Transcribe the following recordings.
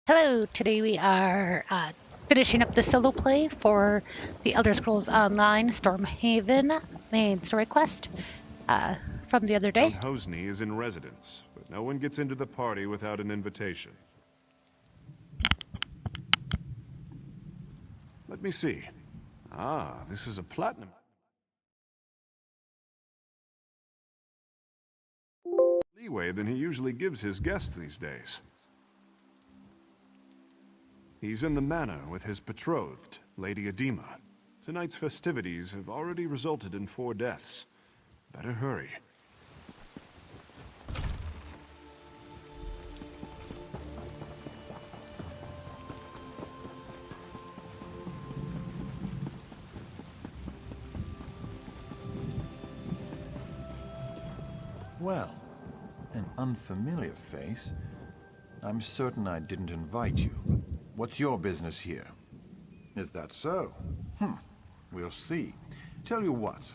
Hello, today we are finishing up the solo play for the Elder Scrolls Online Stormhaven main story quest uh, from the other day. Count Hosni is in residence, but no one gets into the party without an invitation. Let me see. Ah, this is a platinum. Leeway than he usually gives his guests these days. He's in the manor with his betrothed, Lady Edema. Tonight's festivities have already resulted in 4 deaths. Better hurry. Well, an unfamiliar face. I'm certain I didn't invite you. What's your business here? Is that so? We'll see. Tell you what,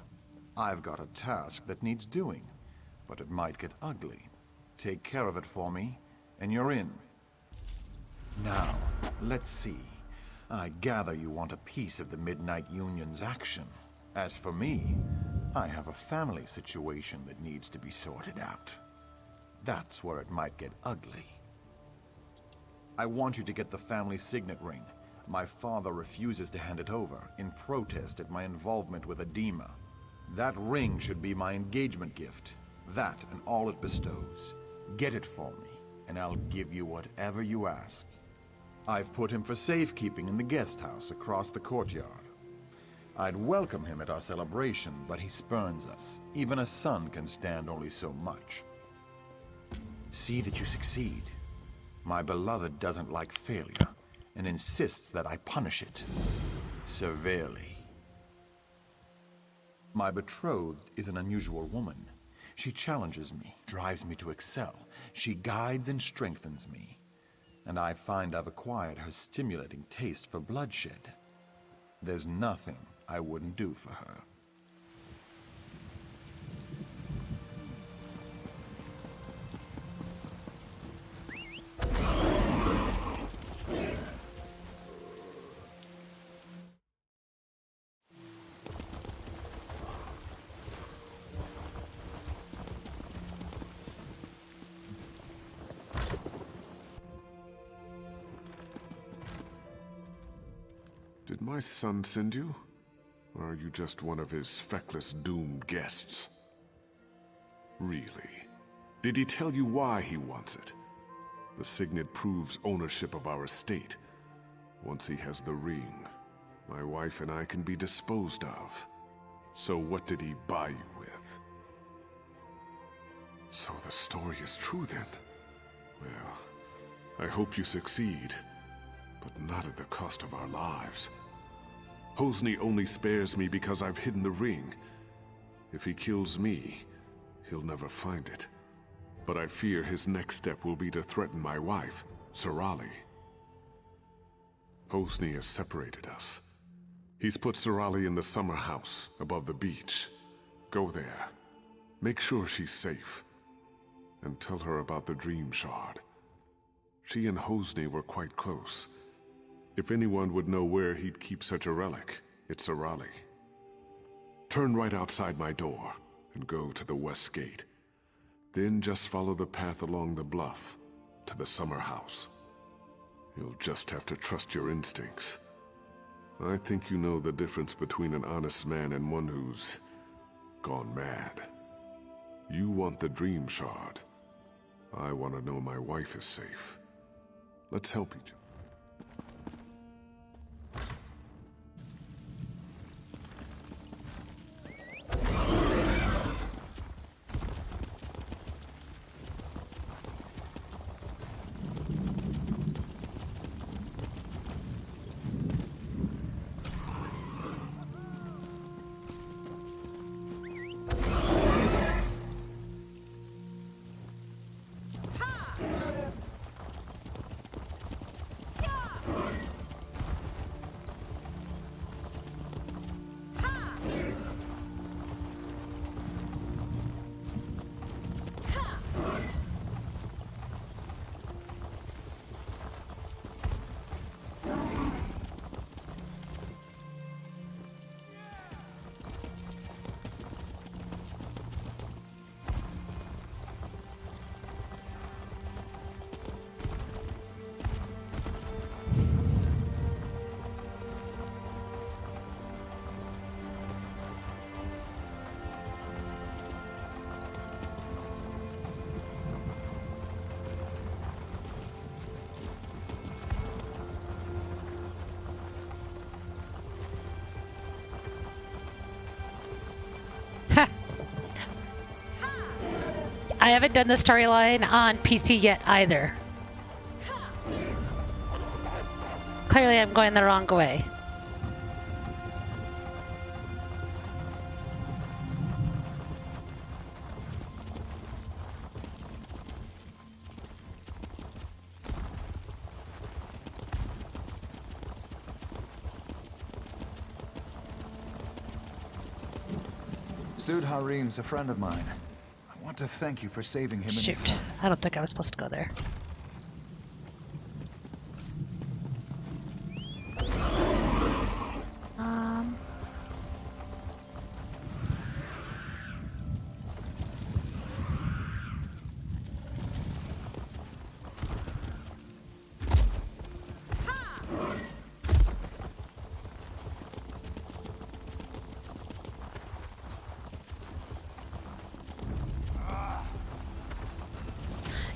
I've got a task that needs doing, but it might get ugly. Take care of it for me, and you're in. Now, let's see. I gather you want a piece of the Midnight Union's action. As for me, I have a family situation that needs to be sorted out. That's where it might get ugly. I want you to get the family signet ring. My father refuses to hand it over, in protest at my involvement with Edema. That ring should be my engagement gift. That and all it bestows. Get it for me, and I'll give you whatever you ask. I've put him for safekeeping in the guest house across the courtyard. I'd welcome him at our celebration, but he spurns us. Even a son can stand only so much. See that you succeed. My beloved doesn't like failure, and insists that I punish it severely. My betrothed is an unusual woman. She challenges me, drives me to excel. She guides and strengthens me. And I find I've acquired her stimulating taste for bloodshed. There's nothing I wouldn't do for her. Did my son send you? Or are you just one of his feckless, doomed guests? Really? Did he tell you why he wants it? The signet proves ownership of our estate. Once he has the ring, my wife and I can be disposed of. So what did he buy you with? So the story is true then? Well, I hope you succeed, but not at the cost of our lives. Hosni only spares me because I've hidden the ring. If he kills me, he'll never find it. But I fear his next step will be to threaten my wife, Sorali. Hosni has separated us. He's put Sorali in the summer house above the beach. Go there. Make sure she's safe. And tell her about the Dream Shard. She and Hosni were quite close. If anyone would know where he'd keep such a relic, it's Sorali. Turn right outside my door and go to the west gate. Then just follow the path along the bluff to the summer house. You'll just have to trust your instincts. I think you know the difference between an honest man and one who's gone mad. You want the Dream Shard. I want to know my wife is safe. Let's help each other. I haven't done the storyline on PC yet either. Clearly I'm going the wrong way. Sud Harim's a friend of mine. I want to thank you for saving him. Shoot, I don't think I was supposed to go there.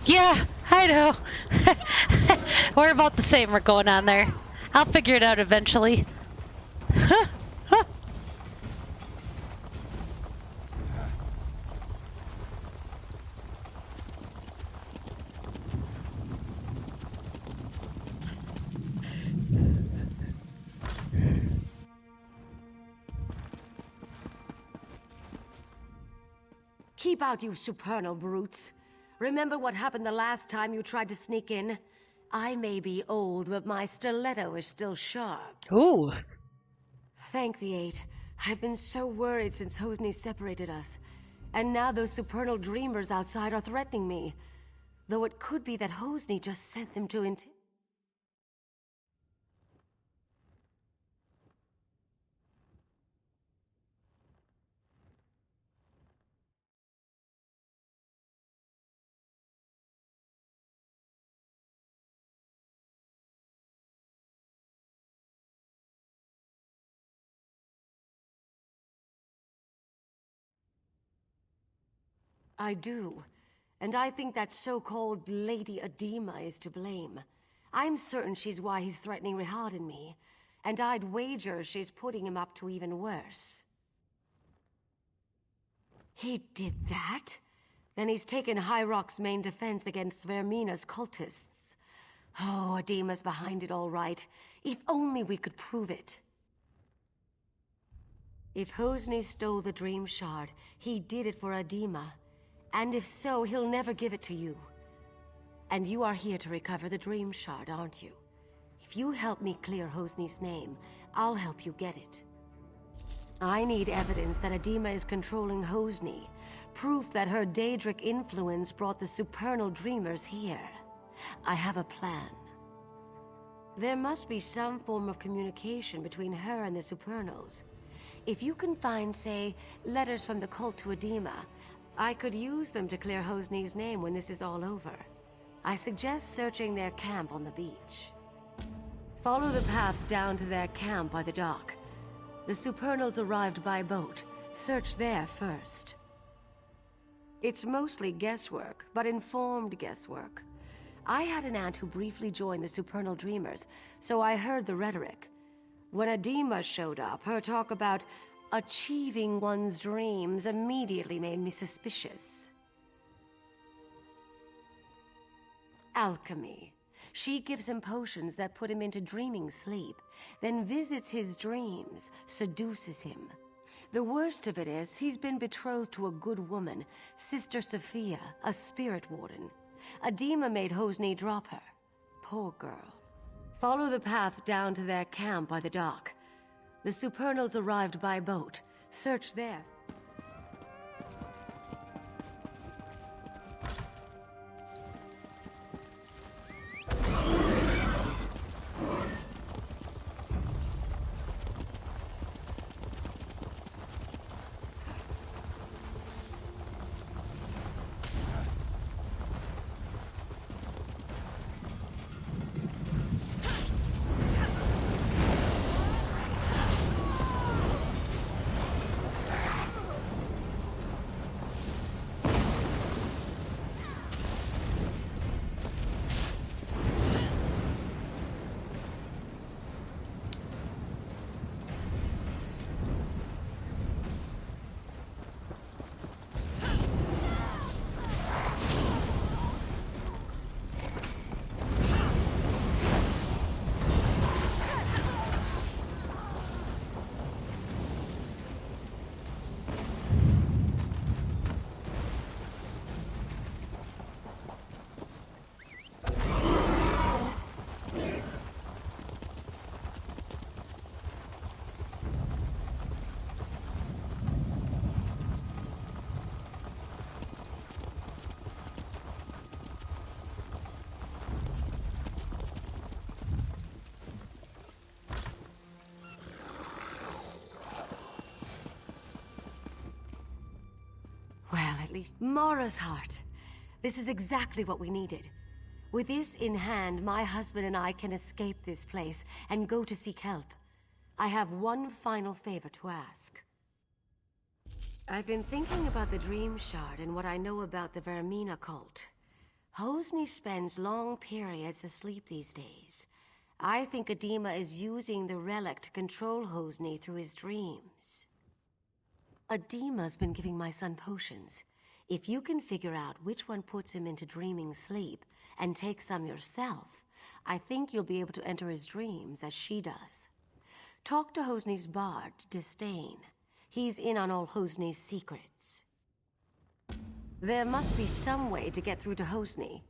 Yeah, I know. We're about the same. We're going on there. I'll figure it out eventually. Keep out, you supernal brutes. Remember what happened the last time you tried to sneak in? I may be old, but my stiletto is still sharp. Ooh. Thank the Eight. I've been so worried since Hosni separated us. And now those supernal dreamers outside are threatening me. Though it could be that Hosni just sent them to I do. And I think that so-called Lady Edema is to blame. I'm certain she's why he's threatening Rihad and me. And I'd wager she's putting him up to even worse. He did that? Then he's taken High Rock's main defense against Vermina's cultists. Oh, Edema's behind it all right. If only we could prove it. If Hosni stole the Dream Shard, he did it for Edema. And if so, he'll never give it to you. And you are here to recover the Dream Shard, aren't you? If you help me clear Hosni's name, I'll help you get it. I need evidence that Edema is controlling Hosni. Proof that her Daedric influence brought the supernal dreamers here. I have a plan. There must be some form of communication between her and the supernals. If you can find, say, letters from the cult to Edema, I could use them to clear Hosni's name when this is all over. I suggest searching their camp on the beach. Follow the path down to their camp by the dock. The supernals arrived by boat. Search there first. It's mostly guesswork, but informed guesswork. I had an aunt who briefly joined the supernal dreamers, so I heard the rhetoric. When Edema showed up, her talk about achieving one's dreams immediately made me suspicious. Alchemy. She gives him potions that put him into dreaming sleep, then visits his dreams, seduces him. The worst of it is, he's been betrothed to a good woman, Sister Sophia, a spirit warden. Edema made Hosni drop her. Poor girl. Follow the path down to their camp by the dock. The supernals arrived by boat. Search there. Holy Mara's heart. This is exactly what we needed. With this in hand, my husband and I can escape this place and go to seek help. I have one final favor to ask. I've been thinking about the Dream Shard and what I know about the Vermina cult. Hosni spends long periods asleep these days. I think Adema is using the relic to control Hosni through his dreams. Adema's been giving my son potions. If you can figure out which one puts him into dreaming sleep, and take some yourself, I think you'll be able to enter his dreams as she does. Talk to Hosni's bard, Disdain. He's in on all Hosni's secrets. There must be some way to get through to Hosni.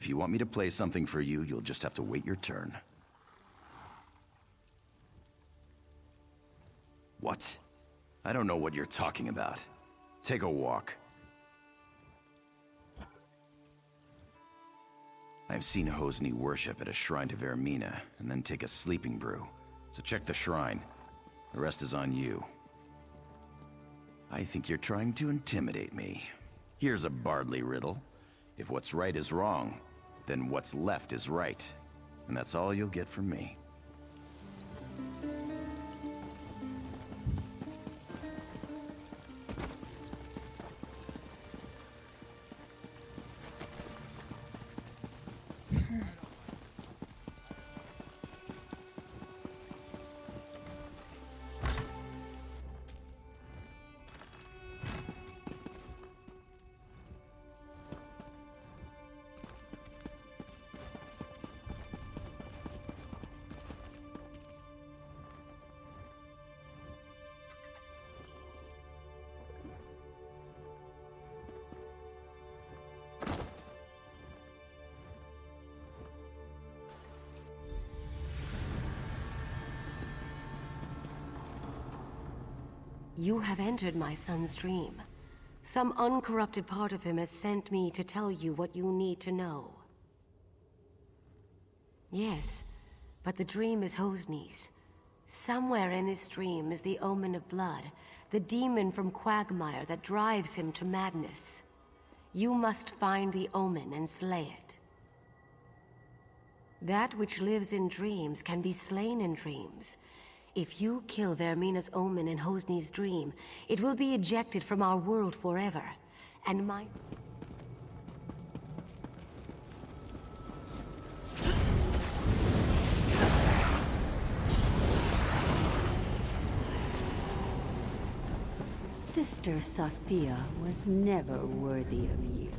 If you want me to play something for you, you'll just have to wait your turn. What? I don't know what you're talking about. Take a walk. I've seen Hosni worship at a shrine to Vermina, and then take a sleeping brew. So check the shrine. The rest is on you. I think you're trying to intimidate me. Here's a Bardley riddle. If what's right is wrong, then what's left is right. And that's all you'll get from me. You have entered my son's dream. Some uncorrupted part of him has sent me to tell you what you need to know. Yes, but the dream is Hosni's. Somewhere in this dream is the omen of blood, the demon from Quagmire that drives him to madness. You must find the omen and slay it. That which lives in dreams can be slain in dreams. If you kill Vermina's omen in Hosni's dream, it will be ejected from our world forever. And my... Sister Sophia was never worthy of you.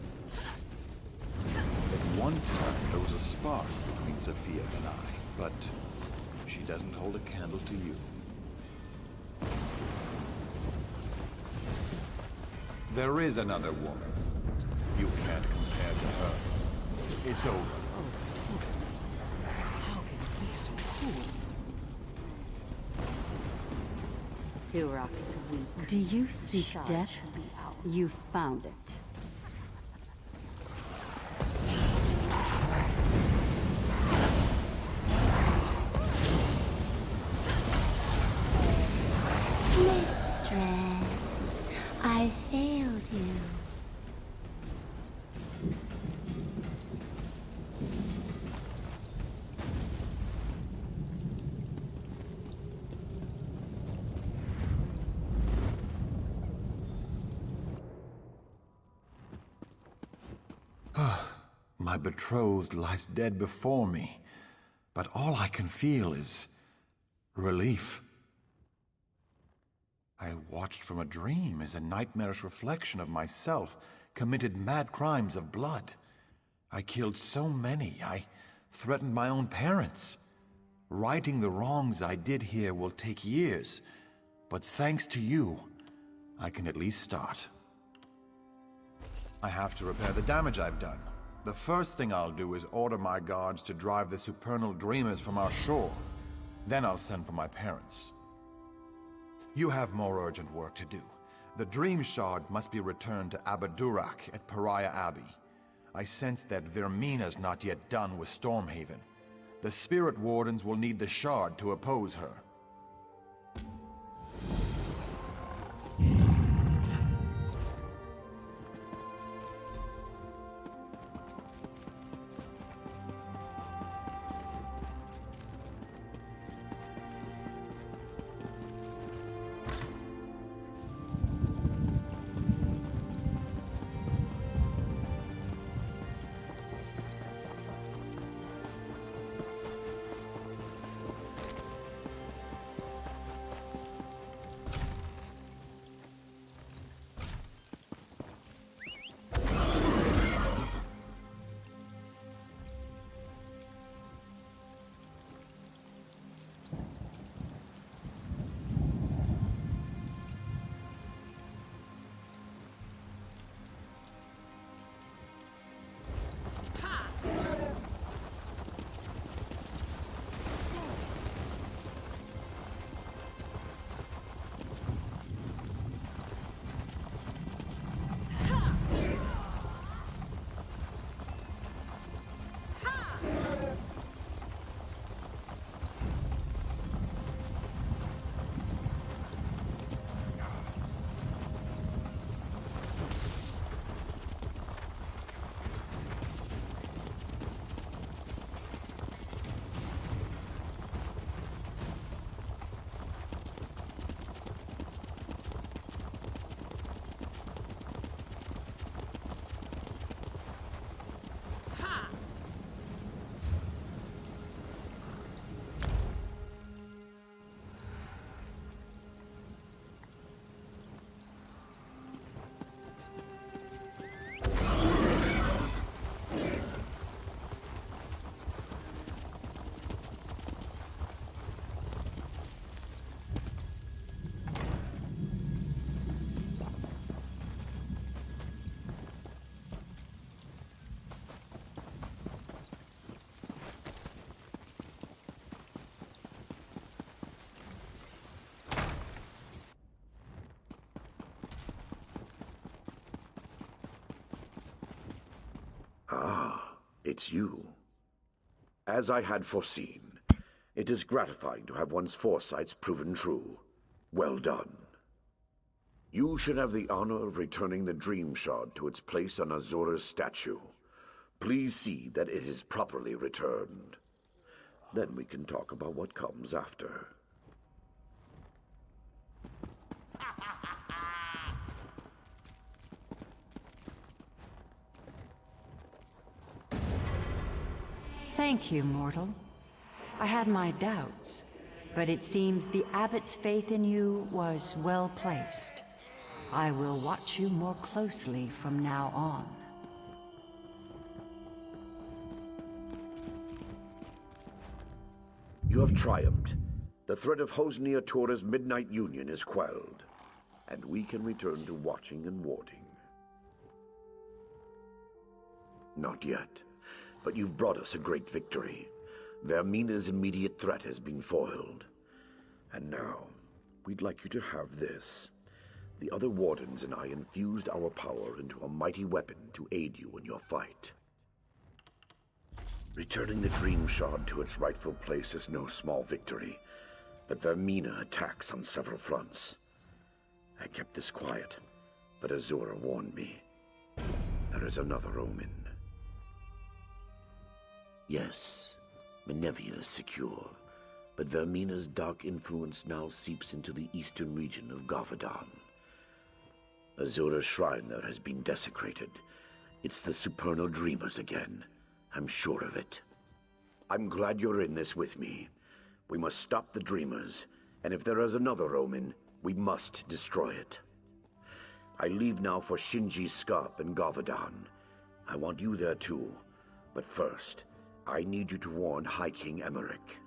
At one time, there was a spark between Sophia and I, but she doesn't hold a candle to you. There is another woman. You can't compare to her. It's over. Oh, Hosni. How can you be so cruel? Turok is weak. Do you seek Shard death? should be ours. You found it. Mistress, I failed you. My betrothed lies dead before me, but all I can feel is relief. I watched from a dream as a nightmarish reflection of myself committed mad crimes of blood. I killed so many, I threatened my own parents. Righting the wrongs I did here will take years, but thanks to you, I can at least start. I have to repair the damage I've done. The first thing I'll do is order my guards to drive the supernal dreamers from our shore. Then I'll send for my parents. You have more urgent work to do. The Dream Shard must be returned to Abadurak at Pariah Abbey. I sense that Vermina's not yet done with Stormhaven. The Spirit Wardens will need the Shard to oppose her. It's you. As I had foreseen, it is gratifying to have one's foresights proven true. Well done. You should have the honor of returning the Dream Shard to its place on Azura's statue. Please see that it is properly returned. Then we can talk about what comes after. Thank you, mortal. I had my doubts, but it seems the abbot's faith in you was well placed. I will watch you more closely from now on. You have triumphed. The threat of Hosnia Tora's Midnight Union is quelled, and we can return to watching and warding. Not yet, but you've brought us a great victory. Vermina's immediate threat has been foiled. And now, we'd like you to have this. The other wardens and I infused our power into a mighty weapon to aid you in your fight. Returning the Dream Shard to its rightful place is no small victory, but Vermina attacks on several fronts. I kept this quiet, but Azura warned me. There is another omen. Yes, Menevia is secure, but Vermina's dark influence now seeps into the eastern region of Gavadan. Azura's shrine there has been desecrated. It's the supernal dreamers again. I'm sure of it. I'm glad you're in this with me. We must stop the dreamers, and if there is another omen, We must destroy it. I leave now for Shinji's Scarp in Gavadan. I want you there too. But first, I need you to warn High King Emmerich.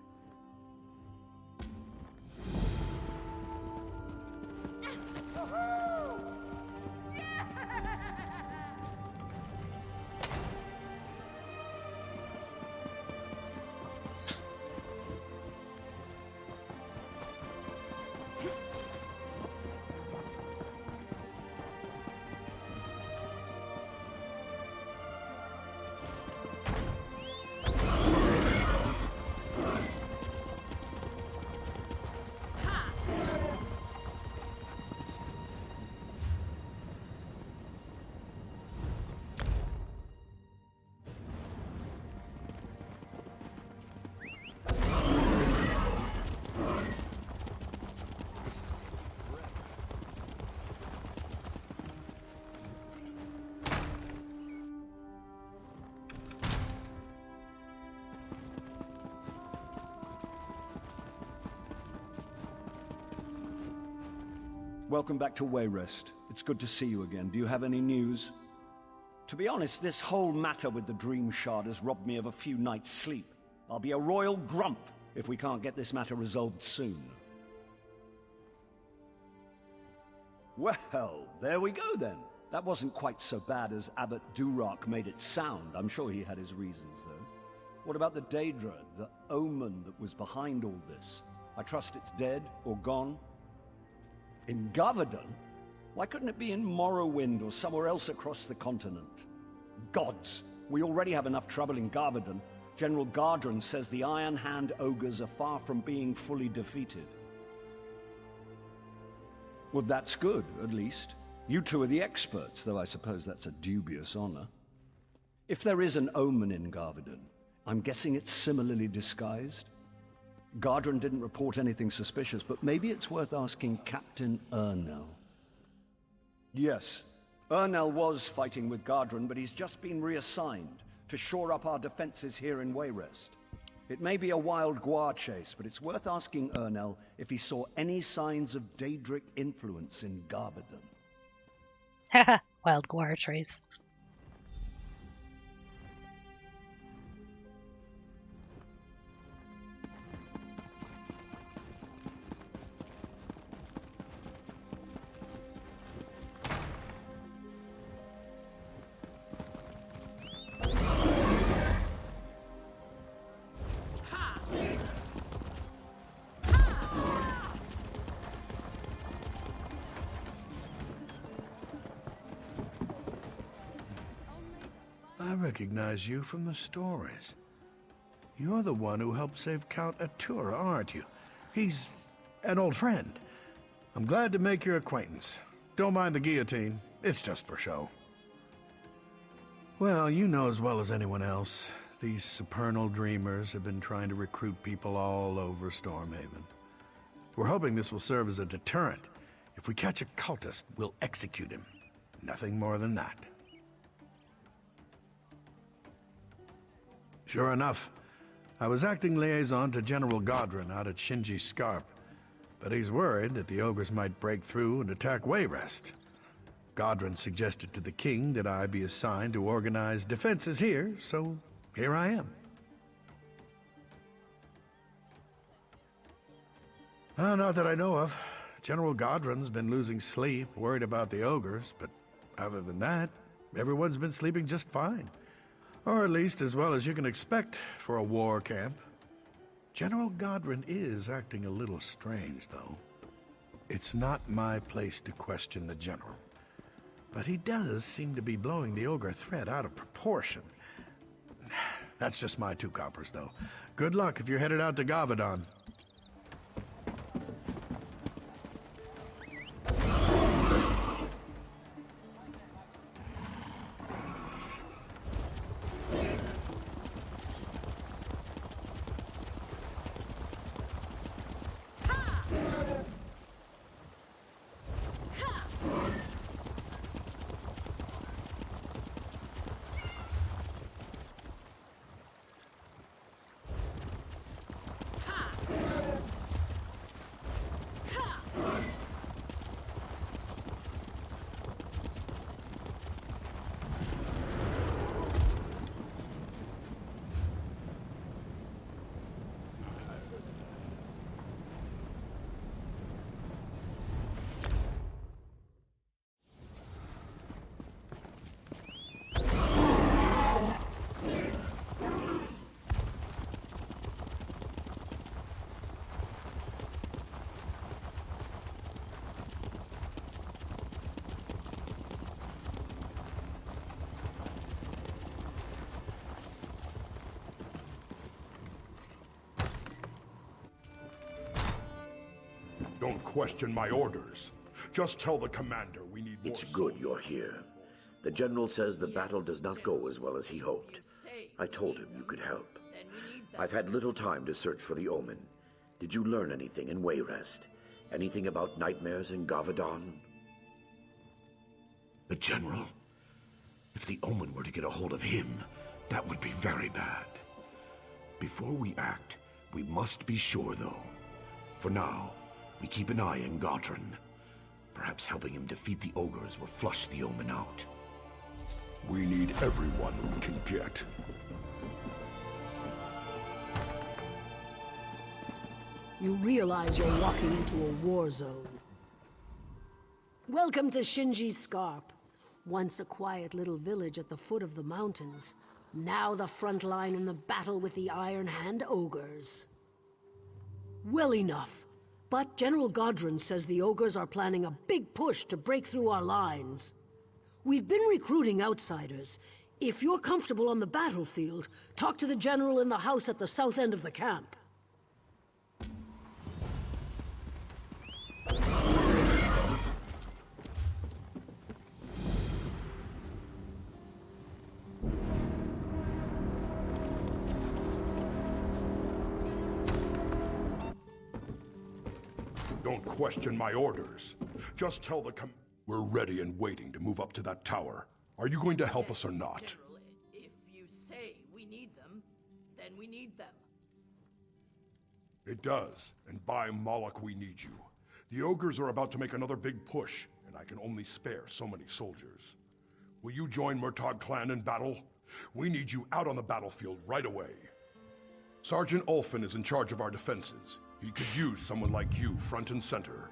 Welcome back to Wayrest. It's good to see you again. Do you have any news? To be honest, this whole matter with the Dream Shard has robbed me of a few nights' sleep. I'll be a royal grump if we can't get this matter resolved soon. Well, there we go then. That wasn't quite so bad as Abbot Durak made it sound. I'm sure he had his reasons, though. What about the Daedra, the omen that was behind all this? I trust it's dead or gone? In Gavadan? Why couldn't it be in Morrowind or somewhere else across the continent? Gods! We already have enough trouble in Gavadan. General Gardren says the Iron Hand ogres are far from being fully defeated. Well, that's good, at least. You two are the experts, though I suppose that's a dubious honor. If there is an omen in Gavadan, I'm guessing it's similarly disguised? Gardren didn't report anything suspicious, but maybe it's worth asking Captain Ernell. Yes, Ernell was fighting with Gardren, but he's just been reassigned to shore up our defenses here in Wayrest. It may be a wild guar chase, but it's worth asking Ernell if he saw any signs of Daedric influence in Gavadan. Haha, wild guar trace. I recognize you from the stories. You're the one who helped save Count Atura, aren't you? He's an old friend. I'm glad to make your acquaintance. Don't mind the guillotine. It's just for show. Well, you know as well as anyone else, these supernal dreamers have been trying to recruit people all over Stormhaven. We're hoping this will serve as a deterrent. If we catch a cultist, we'll execute him. Nothing more than that. Sure enough, I was acting liaison to General Gardren out at Shinji's Scarp, but he's worried that the ogres might break through and attack Wayrest. Gardren suggested to the king that I be assigned to organize defenses here, so here I am. Not that I know of. General Gardren's been losing sleep, worried about the ogres, but other than that, everyone's been sleeping just fine. Or at least as well as you can expect for a war camp. General Gardren is acting a little strange, though. It's not my place to question the general. But he does seem to be blowing the ogre threat out of proportion. That's just my 2 coppers, though. Good luck if you're headed out to Gavadan. Don't question my orders. Just tell the commander we need more. It's good you're here. The general says the battle does not go as well as he hoped. I told him you could help. I've had little time to search for the Omen. Did you learn anything in Wayrest? Anything about nightmares in Gavadon? The general? If the Omen were to get a hold of him, that would be very bad. Before we act, we must be sure, though. For now, we keep an eye on Godrun. Perhaps helping him defeat the ogres will flush the Omen out. We need everyone we can get. You realize you're walking into a war zone. Welcome to Shinji's Scarp. Once a quiet little village at the foot of the mountains. Now the front line in the battle with the Iron Hand ogres. Well enough. But General Godrun says the ogres are planning a big push to break through our lines. We've been recruiting outsiders. If you're comfortable on the battlefield, talk to the general in the house at the south end of the camp. Don't question my orders. Just tell the We're ready and waiting to move up to that tower. Are you going to help us or not? General, if you say we need them, then we need them. It does, and by Moloch we need you. The ogres are about to make another big push, and I can only spare so many soldiers. Will you join Murtagh clan in battle? We need you out on the battlefield right away. Sergeant Ulfin is in charge of our defenses. He could use someone like you front and center.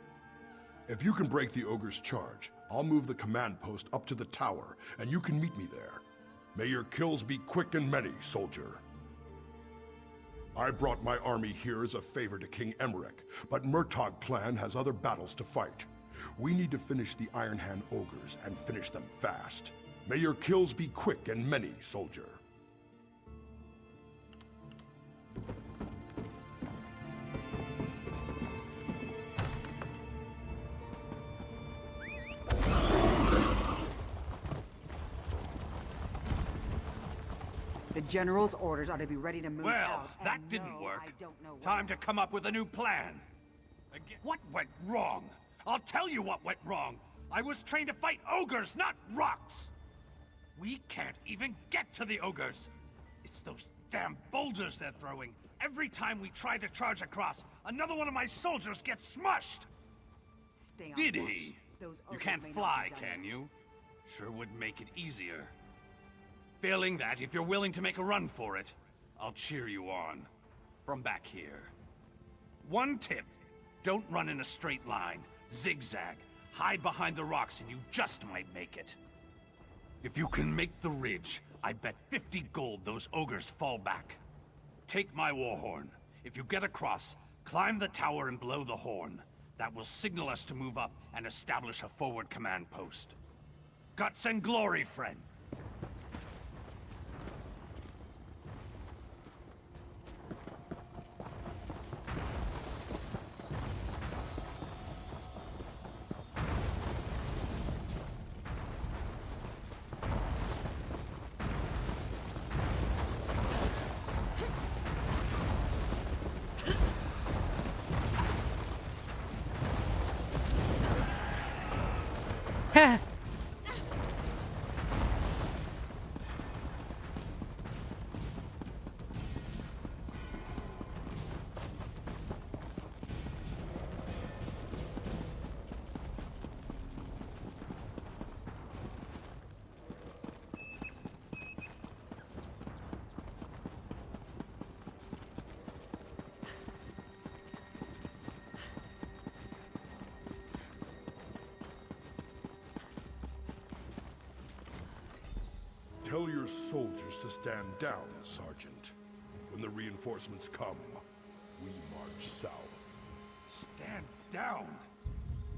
If you can break the ogre's charge, I'll move the command post up to the tower, and you can meet me there. May your kills be quick and many, soldier. I brought my army here as a favor to King Emmerich, but Murtagh clan has other battles to fight. We need to finish the Iron Hand ogres and finish them fast. May your kills be quick and many, soldier. The General's orders are to be ready to move Well, out. that didn't work. Time to come up with a new plan. What went wrong? I'll tell you what went wrong. I was trained to fight ogres, not rocks. We can't even get to the ogres. It's those damn boulders they're throwing. Every time we try to charge across, another one of my soldiers gets smushed. Stay on Did watch. he? Those You ogres can't may not fly, be done can you? Sure would make it easier. Failing that, if you're willing to make a run for it, I'll cheer you on. From back here. One tip. Don't run in a straight line. Zigzag. Hide behind the rocks and you just might make it. If you can make the ridge, I bet 50 gold those ogres fall back. Take my war horn. If you get across, climb the tower and blow the horn. That will signal us to move up and establish a forward command post. Guts and glory, friend. Tell your soldiers to stand down, Sergeant. When the reinforcements come, we march south. Stand down?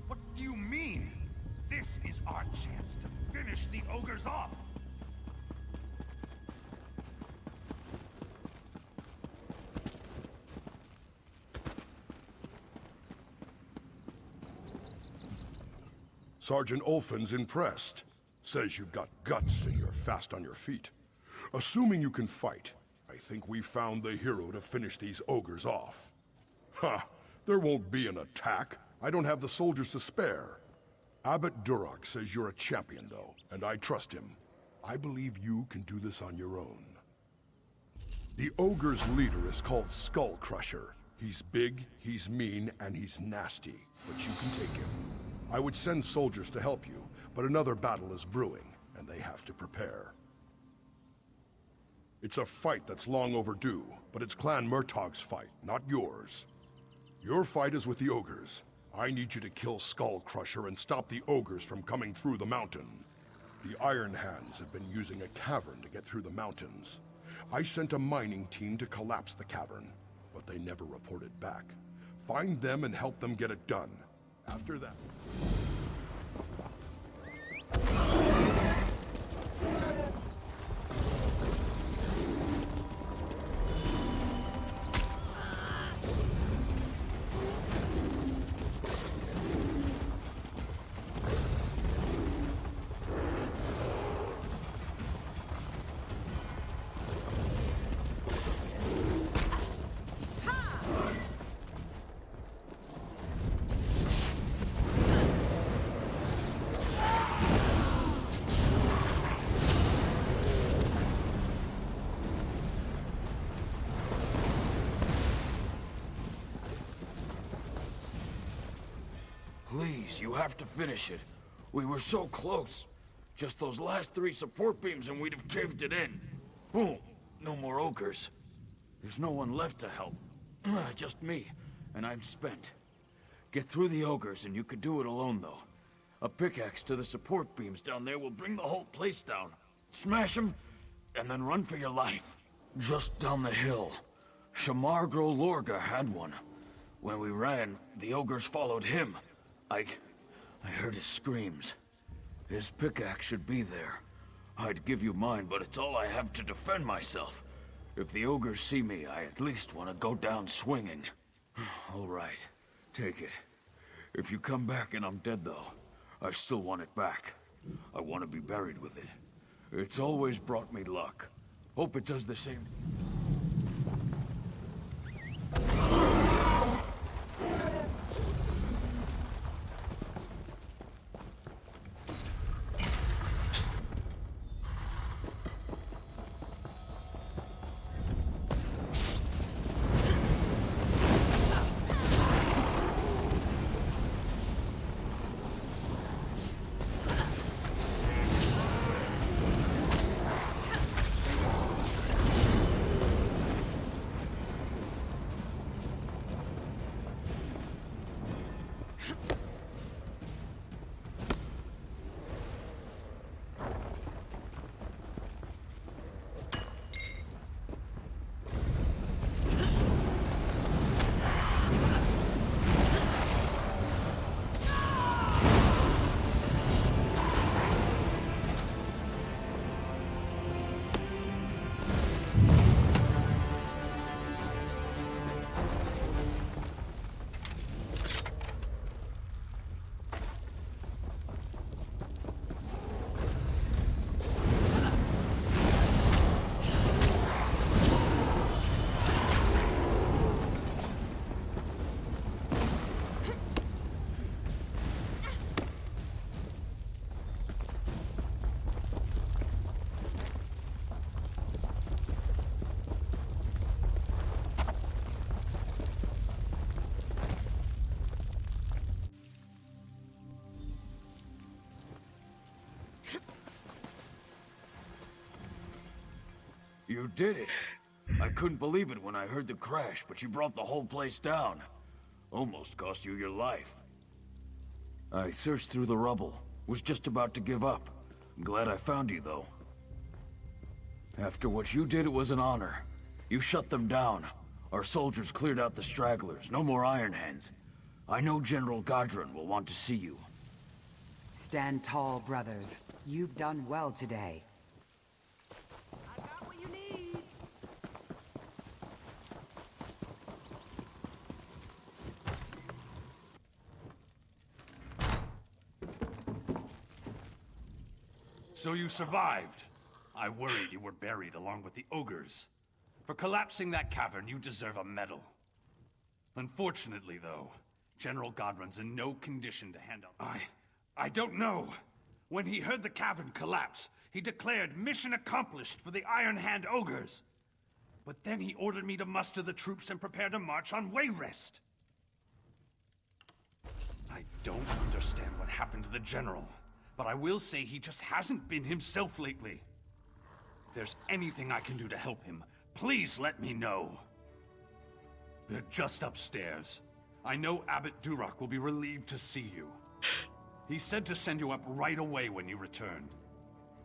What do you mean? This is our chance to finish the ogres off. Sergeant Ulfin's impressed. Says you've got guts and you're fast on your feet. Assuming you can fight, I think we found the hero to finish these ogres off. Ha! There won't be an attack. I don't have the soldiers to spare. Abbot Duroc says you're a champion, though, and I trust him. I believe you can do this on your own. The ogre's leader is called Skull Crusher. He's big, he's mean, and he's nasty, but you can take him. I would send soldiers to help you, but another battle is brewing, and they have to prepare. It's a fight that's long overdue, but it's Clan Murtagh's fight, not yours. Your fight is with the ogres. I need you to kill Skull Crusher and stop the ogres from coming through the mountain. The Iron Hands have been using a cavern to get through the mountains. I sent a mining team to collapse the cavern, but they never reported back. Find them and help them get it done. After that... Please, you have to finish it. We were so close. Just those last 3 support beams and we'd have caved it in. Boom. No more ogres. There's no one left to help. Just me, and I'm spent. Get through the ogres and you could do it alone, though. A pickaxe to the support beams down there will bring the whole place down. Smash them, and then run for your life. Just down the hill. Shamargro Lorga had one. When we ran, the ogres followed him. I heard his screams. His pickaxe should be there. I'd give you mine, but it's all I have to defend myself. If the ogres see me, I at least want to go down swinging. All right, take it. If you come back and I'm dead, though, I still want it back. I want to be buried with it. It's always brought me luck. Hope it does the same. You did it. I couldn't believe it when I heard the crash, but you brought the whole place down. Almost cost you your life. I searched through the rubble. Was just about to give up. I'm glad I found you, though. After what you did, it was an honor. You shut them down. Our soldiers cleared out the stragglers. No more Iron Hands. I know General Godrun will want to see you. Stand tall, brothers. You've done well today. So you survived. I worried you were buried along with the ogres. For collapsing that cavern, you deserve a medal. Unfortunately, though, General Godwin's in no condition to handle... I don't know. When he heard the cavern collapse, he declared mission accomplished for the Iron Hand ogres. But then he ordered me to muster the troops and prepare to march on Wayrest. I don't understand what happened to the General, but I will say he just hasn't been himself lately. If there's anything I can do to help him, please let me know. They're just upstairs. I know Abbot Duroc will be relieved to see you. He said to send you up right away when you returned.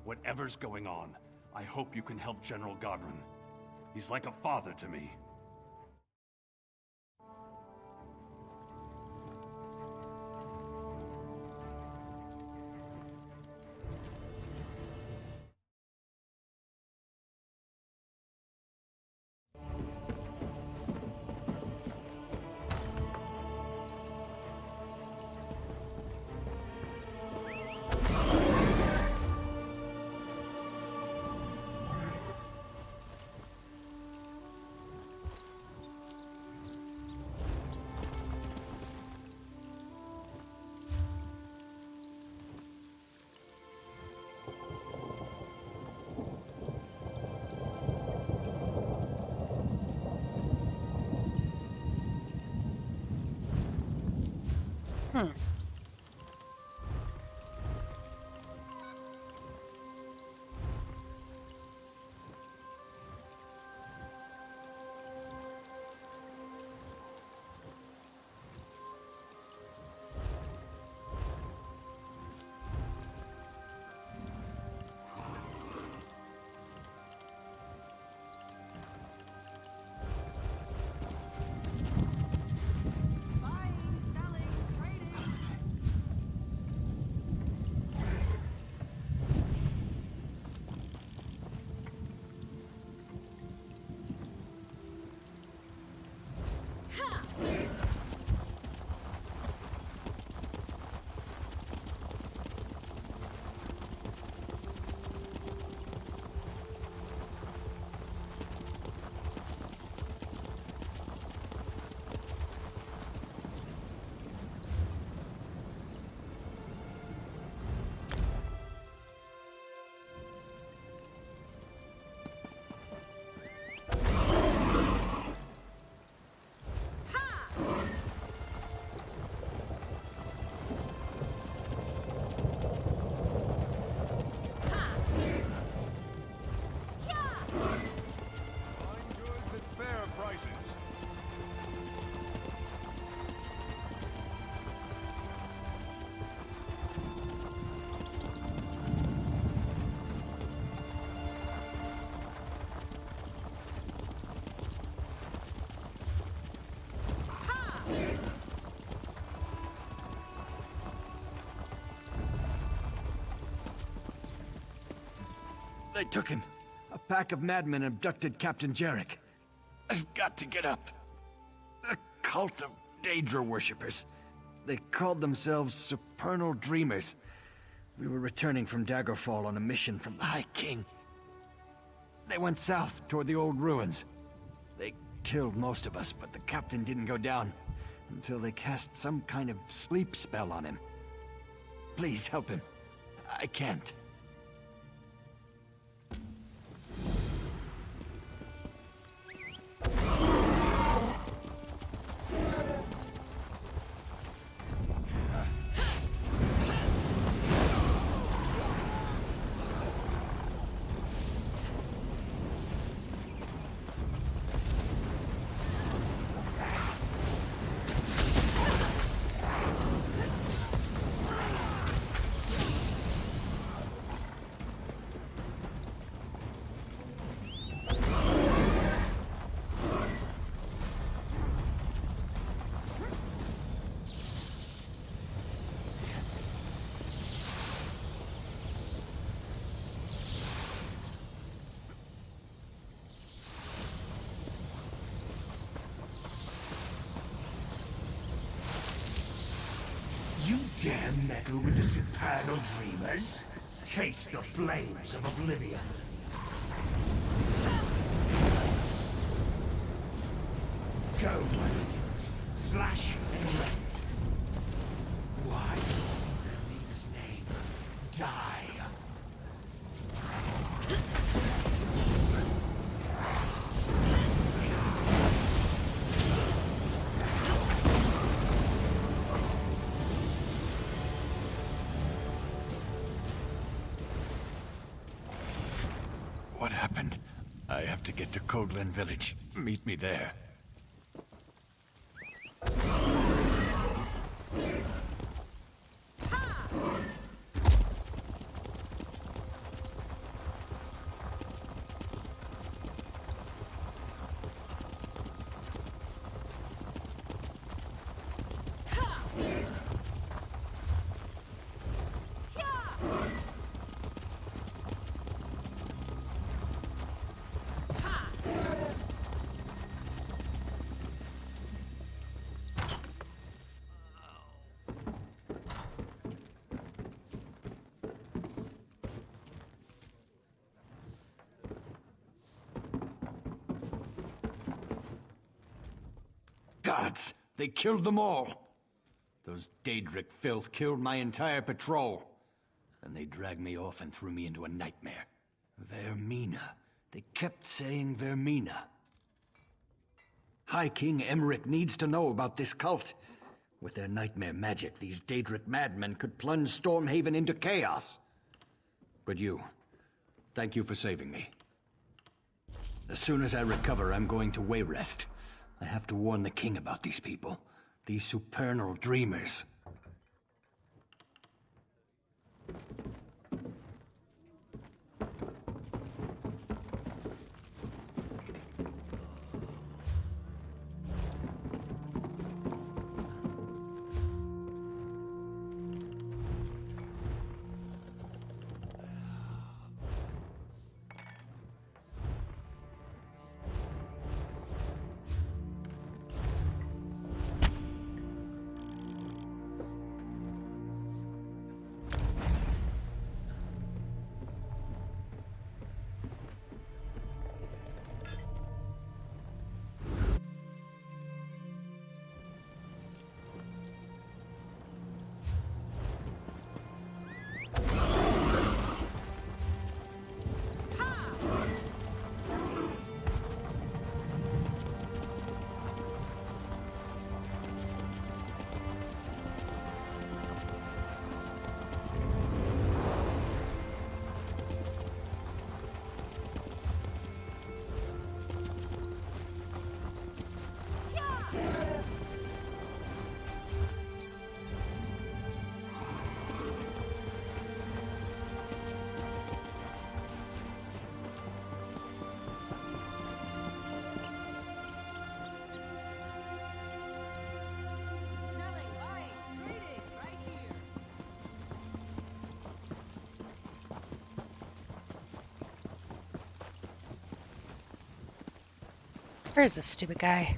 Whatever's going on, I hope you can help General Godwin. He's like a father to me. They took him. A pack of madmen abducted Captain Jarek. I've got to get up. A cult of Daedra worshippers. They called themselves Supernal Dreamers. We were returning from Daggerfall on a mission from the High King. They went south toward the old ruins. They killed most of us, but the captain didn't go down until they cast some kind of sleep spell on him. Please help him. I can't. You dare meddle with the Supernal Dreamers? Taste the flames of oblivion. Go, my minions. Slash and rend. Why? In Nina's name, die. What happened? I have to get to Koglen Village. Meet me there. Gods! They killed them all! Those Daedric filth killed my entire patrol. And they dragged me off and threw me into a nightmare. Vermina. They kept saying Vermina. High King Emmerich needs to know about this cult. With their nightmare magic, these Daedric madmen could plunge Stormhaven into chaos. But you, thank you for saving me. As soon as I recover, I'm going to Wayrest. I have to warn the king about these people. These supernal dreamers. Where's this stupid guy?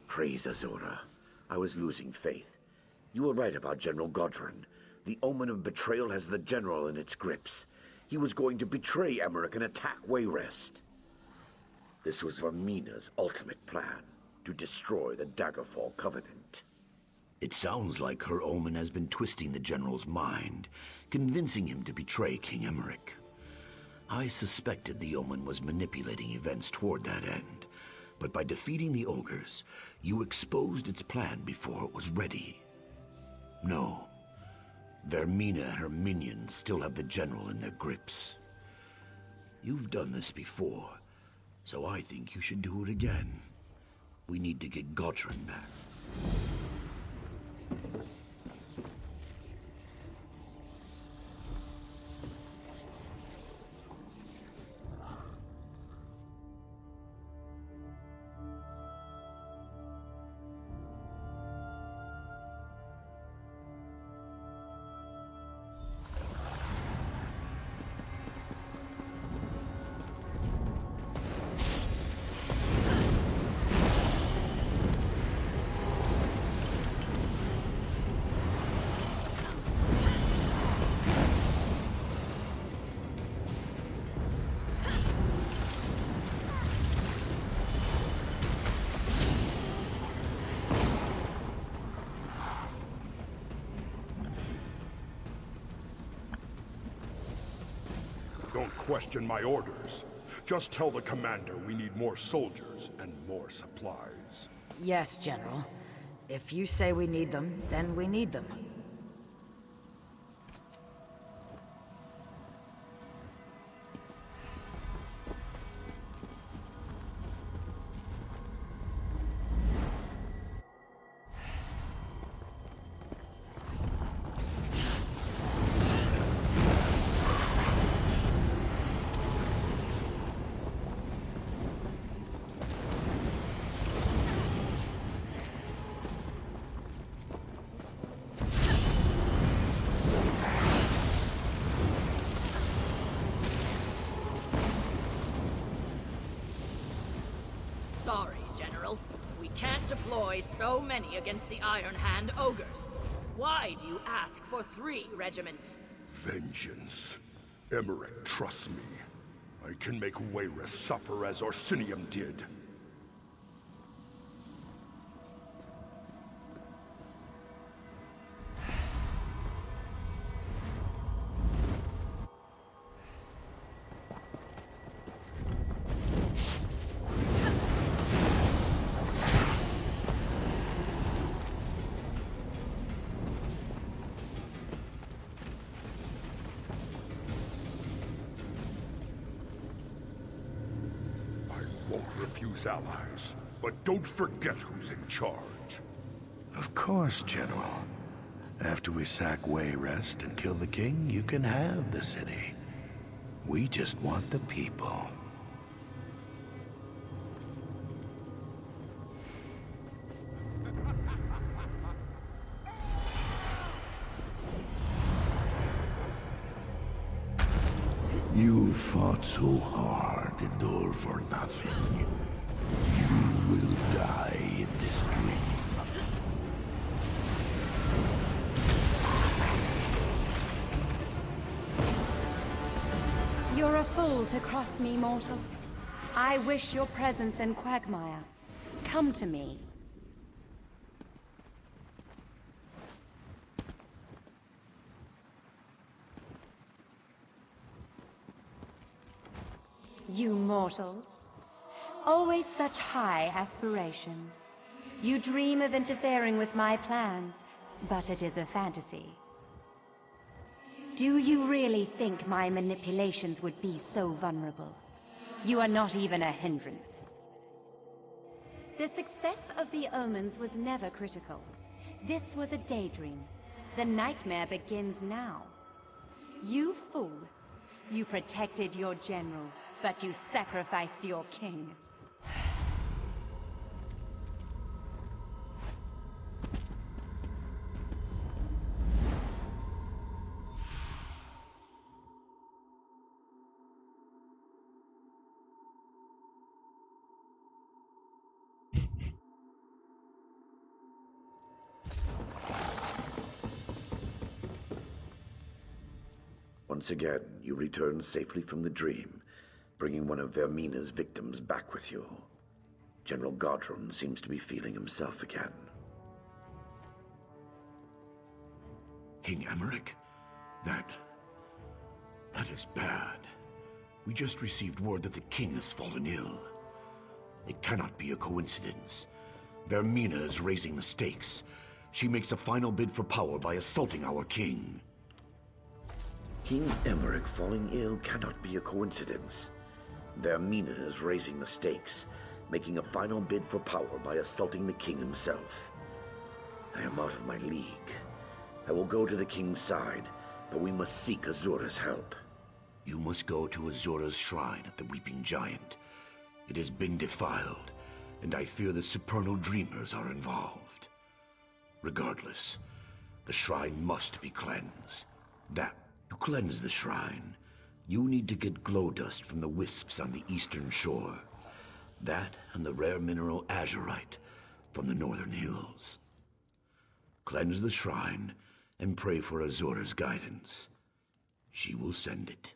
Praise Azura. I was losing faith. You were right about General Godron. The omen of betrayal has the General in its grips. He was going to betray Emmerich and attack Wayrest. This was Vermina's ultimate plan, to destroy the Daggerfall Covenant. It sounds like her omen has been twisting the General's mind, convincing him to betray King Emmerich. I suspected the omen was manipulating events toward that end, but by defeating the ogres, you exposed its plan before it was ready. No. Vermina and her minions still have the General in their grips. You've done this before, so I think you should do it again. We need to get Godron back. Don't question my orders. Just tell the commander we need more soldiers and more supplies. Yes, General. If you say we need them, then we need them. Sorry, General. We can't deploy so many against the Iron Hand ogres. Why do you ask for 3 regiments? Vengeance. Emmerich trusts me. I can make Wayreth suffer as Orsinium did. Refuse allies, but don't forget who's in charge. Of course, General. After we sack Wayrest and kill the king, you can have the city. We just want the people. You fought so hard and all for nothing. You will die in this dream. You're a fool to cross me, mortal. I wish your presence in Quagmire. Come to me. You mortals. Always such high aspirations. You dream of interfering with my plans, but it is a fantasy. Do you really think my manipulations would be so vulnerable? You are not even a hindrance. The success of the omens was never critical. This was a daydream. The nightmare begins now. You fool. You protected your general, but you sacrificed your king. Once again, you return safely from the dream, bringing one of Vermina's victims back with you. General Godrun seems to be feeling himself again. King Emmerich? That is bad. We just received word that the king has fallen ill. It cannot be a coincidence. Vermina is raising the stakes. She makes a final bid for power by assaulting our king. King Emmerich falling ill cannot be a coincidence. Vermina is raising the stakes, making a final bid for power by assaulting the king himself. I am out of my league. I will go to the king's side, but we must seek Azura's help. You must go to Azura's shrine at the Weeping Giant. It has been defiled, and I fear the supernal dreamers are involved. Regardless, the shrine must be cleansed. To cleanse the shrine, you need to get glow dust from the wisps on the eastern shore. That and the rare mineral azurite from the northern hills. Cleanse the shrine and pray for Azura's guidance. She will send it.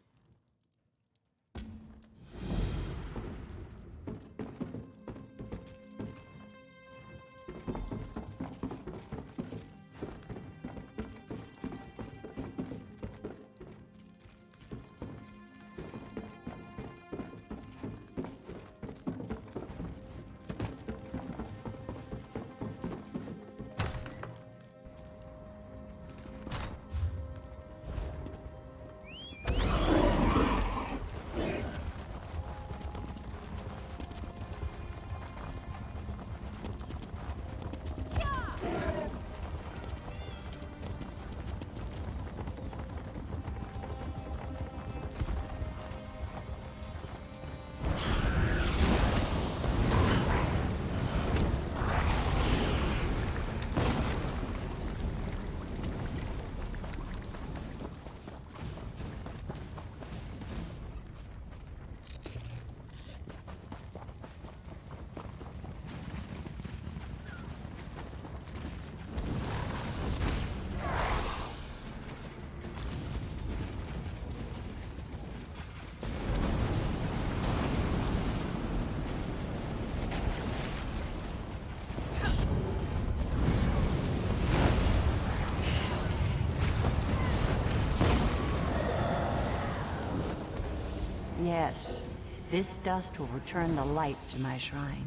Yes, this dust will return the light to my shrine.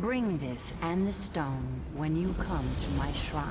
Bring this and the stone when you come to my shrine.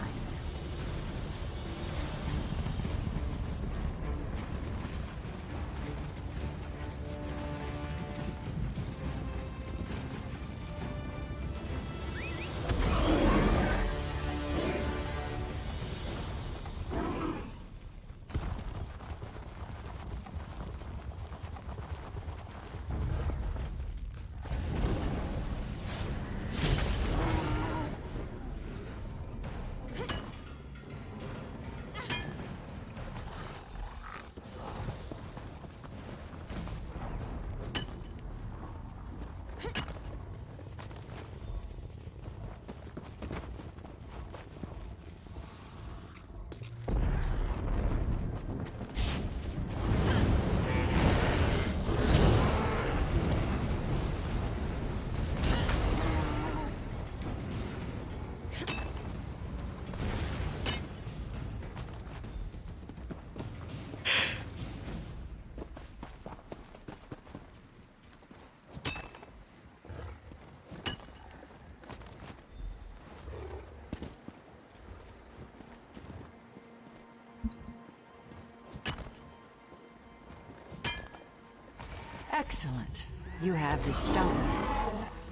Excellent. You have the stone.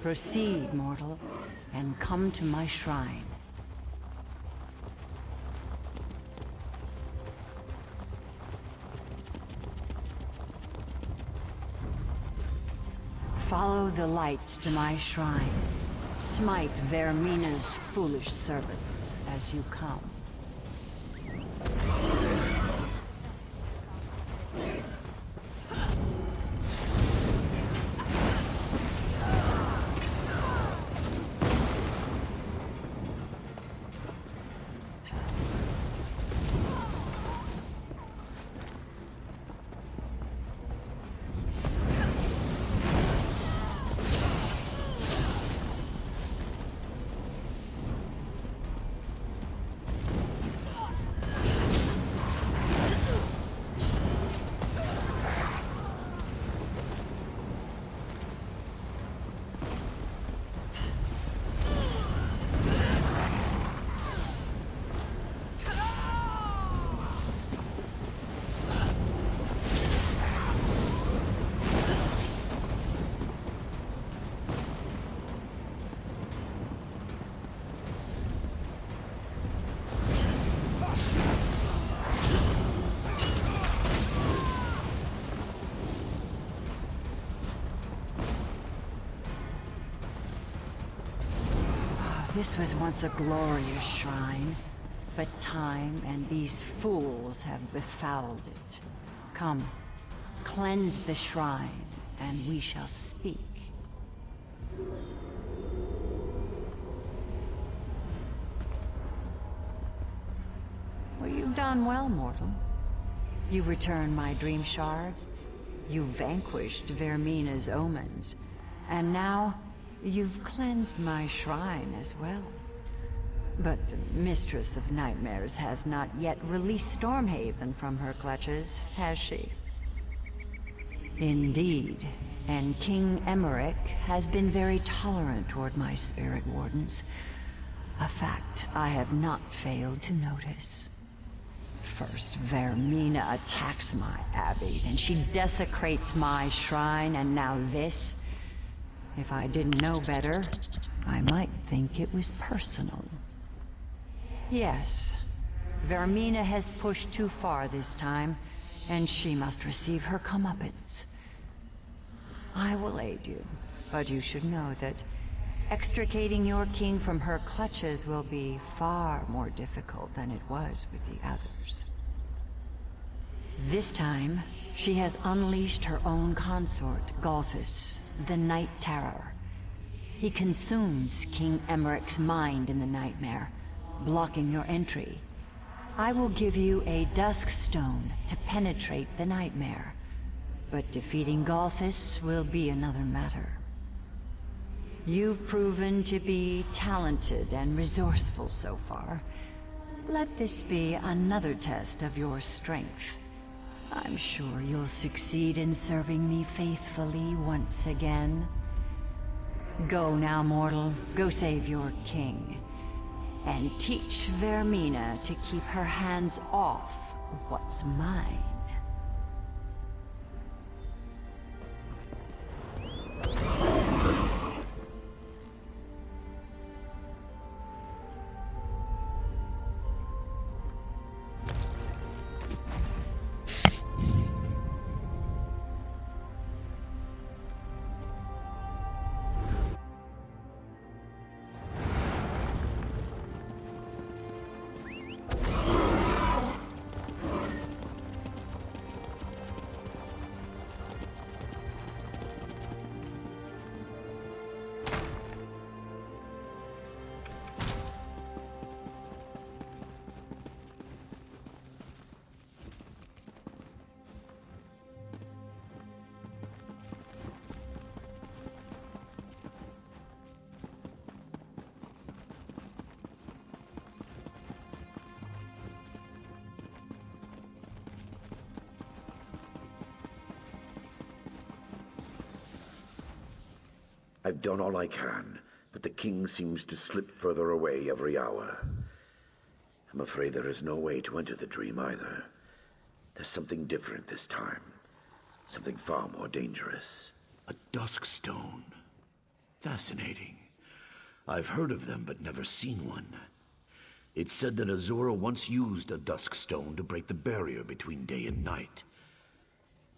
Proceed, mortal, and come to my shrine. Follow the lights to my shrine. Smite Vermina's foolish servants as you come. This was once a glorious shrine, but time and these fools have befouled it. Come, cleanse the shrine, and we shall speak. Well, you've done well, mortal. You return my dream shard, you vanquished Vermina's omens, and now you've cleansed my shrine as well. But the Mistress of Nightmares has not yet released Stormhaven from her clutches, has she? Indeed, and King Emmerich has been very tolerant toward my spirit wardens. A fact I have not failed to notice. First, Vermina attacks my abbey, then she desecrates my shrine, and now this? If I didn't know better, I might think it was personal. Yes, Vermina has pushed too far this time, and she must receive her comeuppance. I will aid you, but you should know that extricating your king from her clutches will be far more difficult than it was with the others. This time, she has unleashed her own consort, Galthus, the Night Terror. He consumes King Emmerich's mind in the nightmare, blocking your entry. I will give you a dusk stone to penetrate the nightmare, but defeating Galthus will be another matter. You've proven to be talented and resourceful so far. Let this be another test of your strength. I'm sure you'll succeed in serving me faithfully once again. Go now, mortal. Go save your king. And teach Vermina to keep her hands off what's mine. I've done all I can, but the king seems to slip further away every hour. I'm afraid there is no way to enter the dream either. There's something different this time. Something far more dangerous. A dusk stone. Fascinating. I've heard of them, but never seen one. It's said that Azura once used a dusk stone to break the barrier between day and night.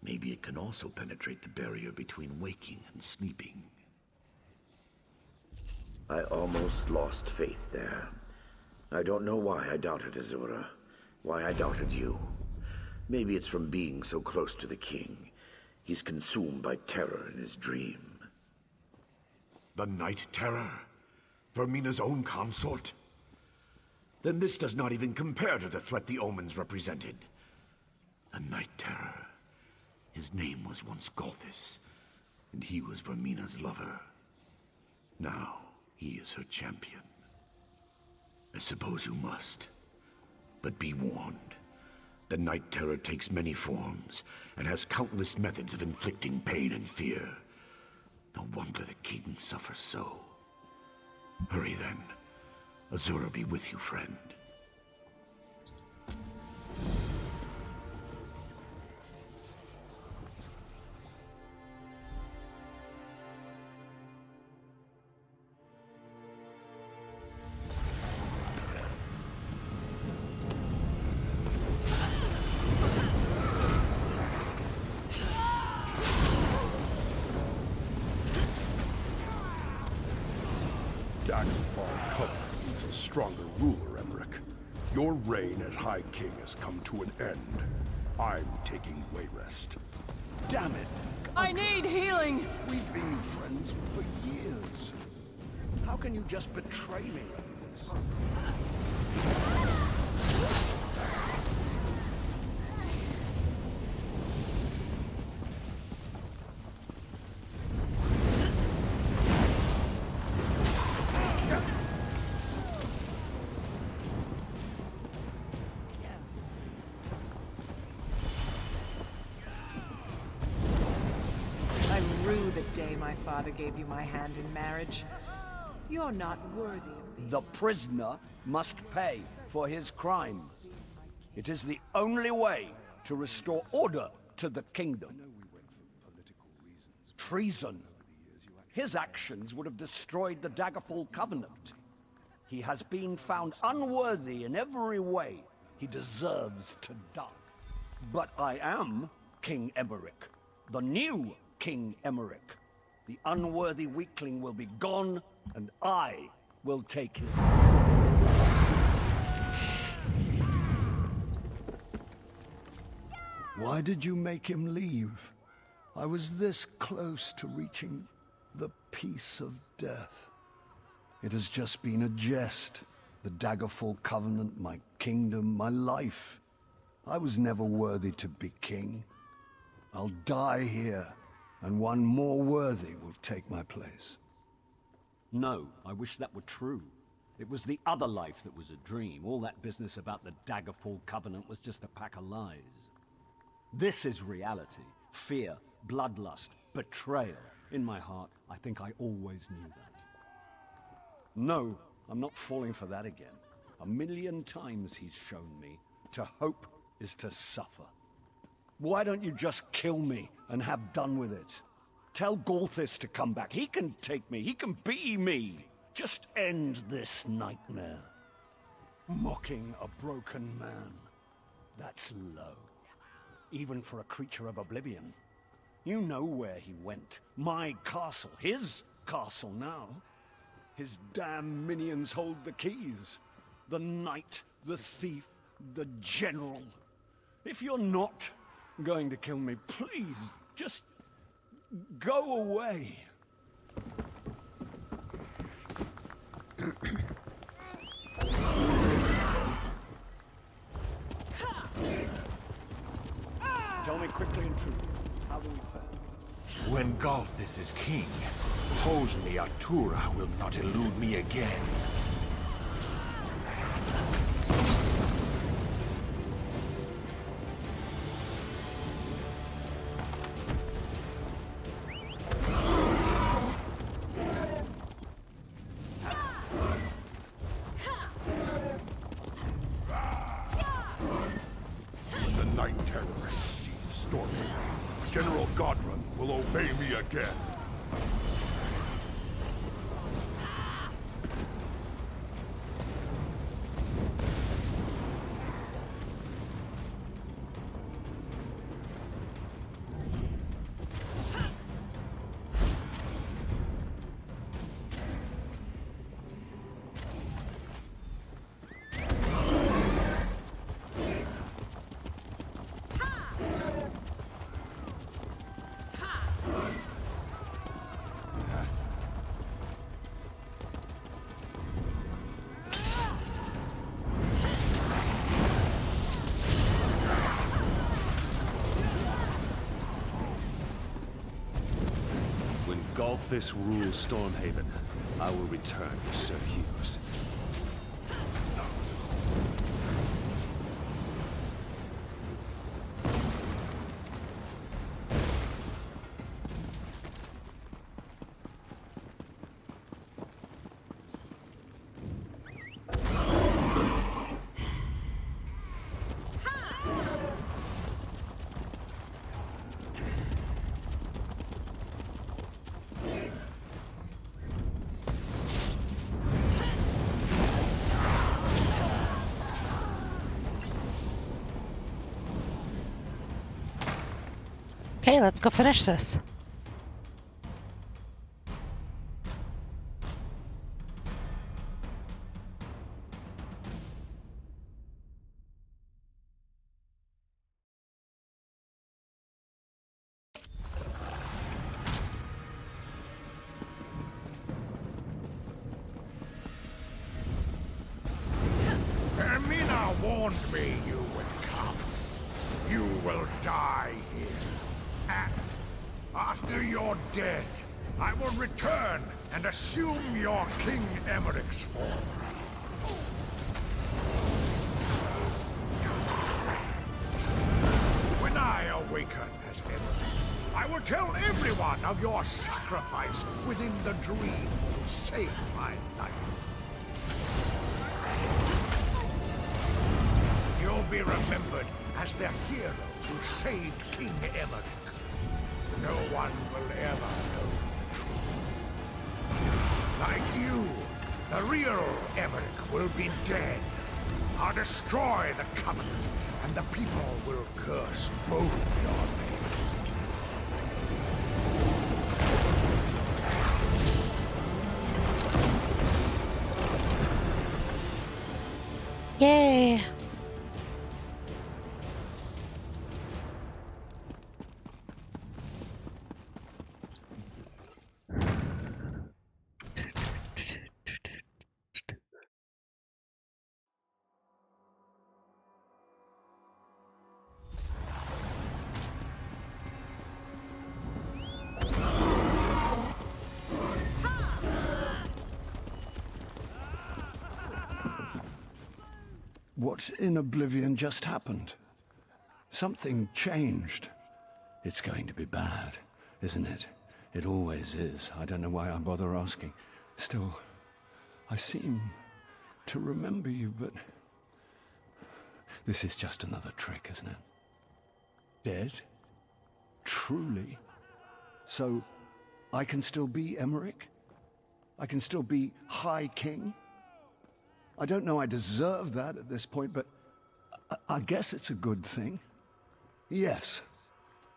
Maybe it can also penetrate the barrier between waking and sleeping. I almost lost faith there. I don't know why I doubted Azura. Why I doubted you. Maybe it's from being so close to the king. He's consumed by terror in his dream. The Night Terror? Vermina's own consort? Then this does not even compare to the threat the omens represented. The Night Terror. His name was once Golthus, and he was Vermina's lover. Now, he is her champion. I suppose you must. But be warned. The Night Terror takes many forms, and has countless methods of inflicting pain and fear. No wonder the king suffers so. Hurry then. Azura be with you, friend. Stronger ruler, Emmerich. Your reign as High King has come to an end. I'm taking Wayrest. Damn it! I need healing! We've been friends for years. How can you just betray me like this? My father gave you my hand in marriage. You're not worthy of me. The prisoner must pay for his crime. It is the only way to restore order to the kingdom. Treason. His actions would have destroyed the Daggerfall Covenant. He has been found unworthy in every way. He deserves to die. But I am King Emmerich, the new King Emmerich. The unworthy weakling will be gone, and I will take him. Why did you make him leave? I was this close to reaching the peace of death. It has just been a jest. The Daggerfall Covenant, my kingdom, my life. I was never worthy to be king. I'll die here. And one more worthy will take my place. No, I wish that were true. It was the other life that was a dream. All that business about the Daggerfall Covenant was just a pack of lies. This is reality. Fear, bloodlust, betrayal. In my heart, I think I always knew that. No, I'm not falling for that again. 1,000,000 times he's shown me. To hope is to suffer. Why don't you just kill me and have done with it? Tell Gorthis to come back. He can take me. He can be me. Just end this nightmare. Mocking a broken man. That's low. Even for a creature of oblivion. You know where he went. My castle. His castle now. His damn minions hold the keys. The knight, the thief, the general. If you're not going to kill me, please, just go away. Tell me quickly and truthfully, how do we fare? When Galthis is king, Hosni Atura will not elude me again. The Night Terror has seized Stormhaven. General Godrun will obey me again. Galthis rules Stormhaven. I will return for Sir Hughes. Okay, let's go finish this. Hermina warned me you would come. You will die here. And after you're dead, I will return and assume your King Emmerich's form. When I awaken as Emmerich, I will tell everyone of your sacrifice within the dream to save my life. You'll be remembered as the hero who saved King Emmerich. No one will ever know the truth. Like you, the real Emmerich will be dead. I'll destroy the Covenant, and the people will curse both your names. Yay! What in oblivion just happened? Something changed. It's going to be bad, isn't it? It always is. I don't know why I bother asking. Still, I seem to remember you, but... This is just another trick, isn't it? Dead? Truly? So, I can still be Emmerich? I can still be High King? I don't know I deserve that at this point, but I guess it's a good thing. Yes,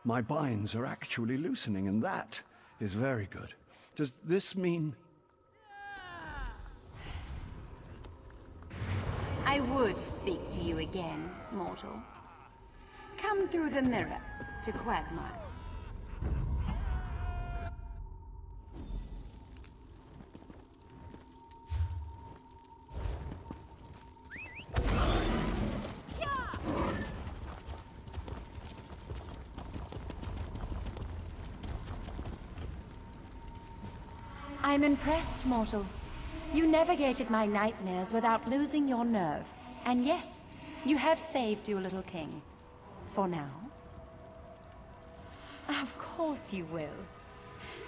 my binds are actually loosening, and that is very good. Does this mean... I would speak to you again, mortal. Come through the mirror to Quagmire. I'm impressed, mortal. You navigated my nightmares without losing your nerve. And yes, you have saved your little king. For now. Of course you will.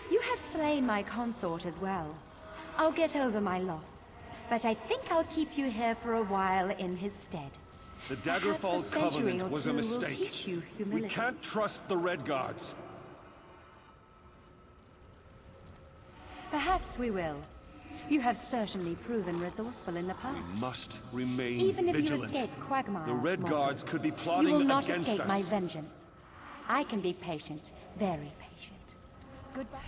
You have slain my consort as well. I'll get over my loss, but I think I'll keep you here for a while in his stead. The Daggerfall Covenant was a mistake. We can't trust the Red Guards. Perhaps we will. You have certainly proven resourceful in the past. We must remain Even vigilant. if you escape Quagmire, The Red mortal, Guards could be plotting you will not against escape us. my vengeance. I can be patient, very patient. Goodbye.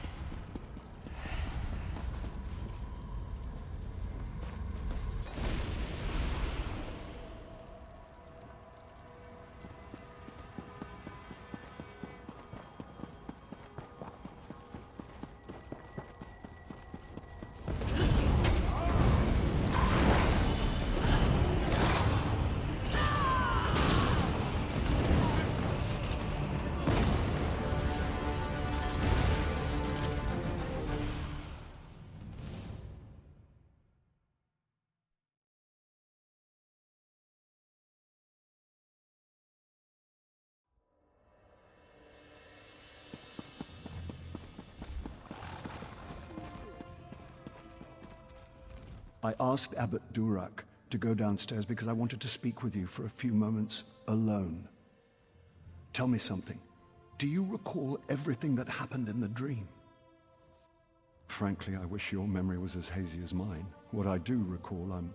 I asked Abbot Durak to go downstairs because I wanted to speak with you for a few moments alone. Tell me something. Do you recall everything that happened in the dream? Frankly, I wish your memory was as hazy as mine. What I do recall, I'm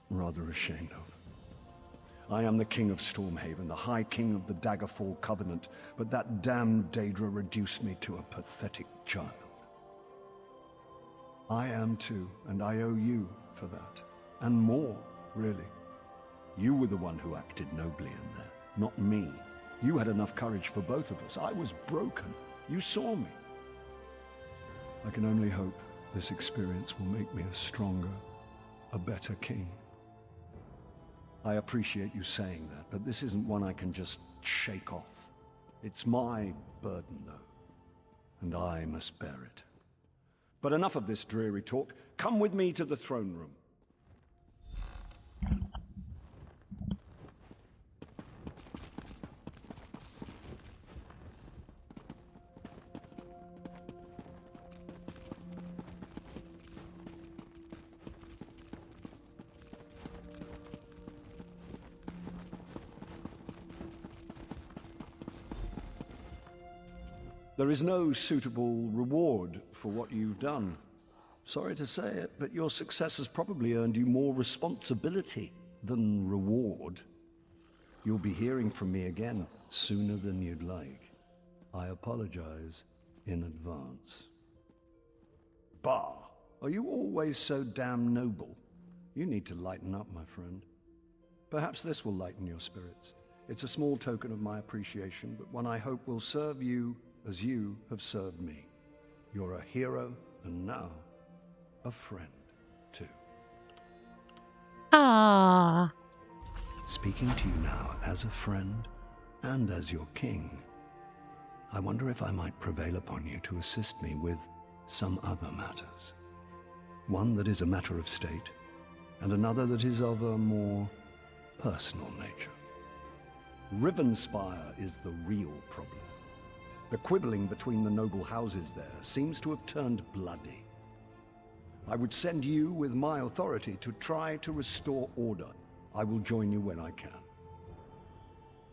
rather ashamed of. I am the King of Stormhaven, the High King of the Daggerfall Covenant, but that damned Daedra reduced me to a pathetic child. I am too, and I owe you for that. And more, really. You were the one who acted nobly in there, not me. You had enough courage for both of us. I was broken. You saw me. I can only hope this experience will make me a stronger, a better king. I appreciate you saying that, but this isn't one I can just shake off. It's my burden, though, and I must bear it. But enough of this dreary talk. Come with me to the throne room. There is no suitable reward for what you've done. Sorry to say it, but your success has probably earned you more responsibility than reward. You'll be hearing from me again sooner than you'd like. I apologize in advance. Bah! Are you always so damn noble? You need to lighten up, my friend. Perhaps this will lighten your spirits. It's a small token of my appreciation, but one I hope will serve you as you have served me. You're a hero, and now, a friend, too. Ah. Speaking to you now as a friend, and as your king, I wonder if I might prevail upon you to assist me with some other matters. One that is a matter of state, and another that is of a more personal nature. Rivenspire is the real problem. The quibbling between the noble houses there seems to have turned bloody. I would send you with my authority to try to restore order. I will join you when I can.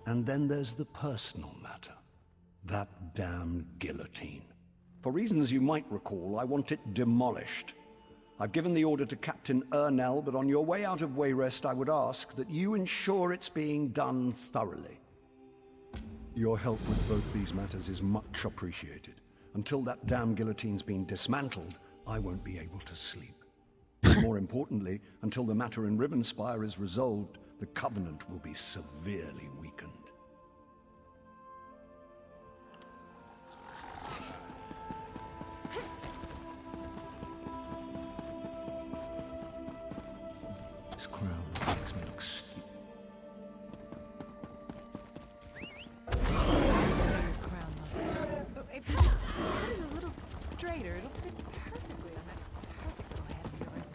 And then there's the personal matter. That damn guillotine. For reasons you might recall, I want it demolished. I've given the order to Captain Ernell, but on your way out of Wayrest, I would ask that you ensure it's being done thoroughly. Your help with both these matters is much appreciated. Until that damn guillotine's been dismantled, I won't be able to sleep. More importantly, until the matter in Rivenspire is resolved, the Covenant will be severely weakened. This crown makes me look stupid. If you put it a little straighter, it'll fit perfectly on that perfect little head of yours.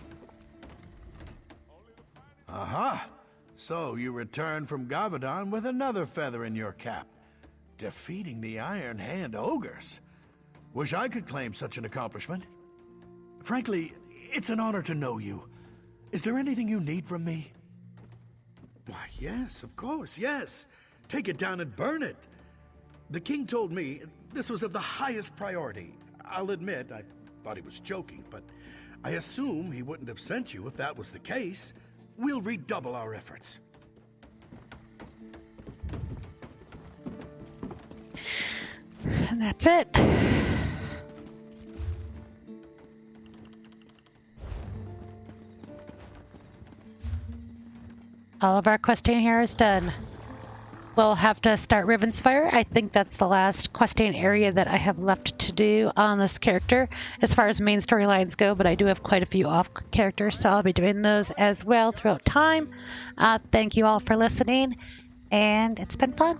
Aha! So you return from Gavadon with another feather in your cap. Defeating the Iron Hand Ogres. Wish I could claim such an accomplishment. Frankly, it's an honor to know you. Is there anything you need from me? Why, yes, of course, yes. Take it down and burn it. The king told me this was of the highest priority. I'll admit, I thought he was joking, but I assume he wouldn't have sent you if that was the case. We'll redouble our efforts. And that's it. All of our questing here is done. We'll have to start Rivenspire. I think that's the last questing area that I have left to do on this character as far as main storylines go, but I do have quite a few off characters, so I'll be doing those as well throughout time. Thank you all for listening, and it's been fun.